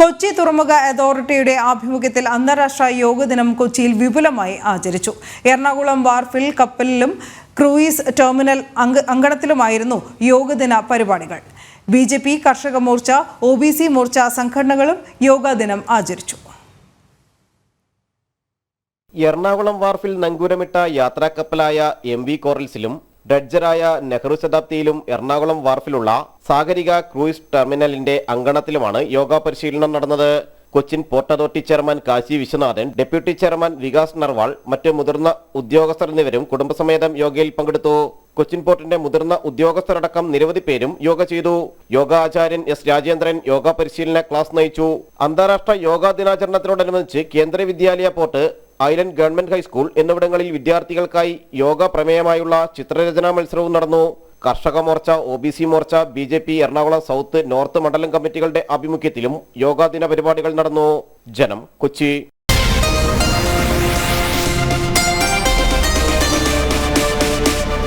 കൊച്ചി തുറമുഖ അതോറിറ്റിയുടെ ആഭിമുഖ്യത്തിൽ അന്താരാഷ്ട്ര യോഗ ദിനം കൊച്ചിയിൽ വിപുലമായി ആചരിച്ചു. എറണാകുളം വാർഫിൽ കപ്പലിലും ക്രൂയിസ് ടെർമിനൽ അങ്കണത്തിലുമായിരുന്നു യോഗദിന പരിപാടികൾ. BJP, കർഷക മോർച്ച, OBC മോർച്ച സംഘടനകളും യോഗാ ദിനം ആചരിച്ചു. എറണാകുളം വാർഫിൽ നങ്കൂരമിട്ട യാത്രാക്കപ്പലായ MV കോറൽസിലും ഡഡ്ജറായ നെഹ്റു ശതാബ്ദിയിലും എറണാകുളം വാർഫിലുള്ള സാഗരിക ക്രൂയിസ് ടെർമിനലിന്റെ അങ്കണത്തിലുമാണ് യോഗ പരിശീലനം നടന്നത്. Cochin port authority chairman Kashi Viswanathan, deputy chairman Vikas Narwal, മറ്റ് മുതിർന്ന ഉദ്യോഗസ്ഥർ എന്നിവരും കുടുംബസമേതം യോഗയിൽ പങ്കെടുത്തു. കൊച്ചിൻ പോർട്ടിന്റെ മുതിർന്ന ഉദ്യോഗസ്ഥരടക്കം നിരവധി പേരും യോഗ ചെയ്തു. യോഗ ആചാര്യൻ S. രാജേന്ദ്രൻ യോഗ പരിശീലന ക്ലാസ് നയിച്ചു. അന്താരാഷ്ട്ര യോഗാ ദിനാചരണത്തോടനുബന്ധിച്ച് കേന്ദ്ര വിദ്യാലയ പോർട്ട്, ഐലൻഡ് ഗവൺമെന്റ് ഹൈസ്കൂൾ എന്നിവിടങ്ങളിൽ വിദ്യാർത്ഥികൾക്കായി യോഗ പ്രമേയമായുള്ള ചിത്രരചനാ മത്സരവും നടന്നു. കർഷക Morcha, OBC Morcha, BJP Ernakulam south, north മണ്ഡലം കമ്മിറ്റികളുടെ ആഭിമുഖ്യത്തിലും യോഗാ ദിന പരിപാടികൾ നടന്നു. ജനം, കൊച്ചി.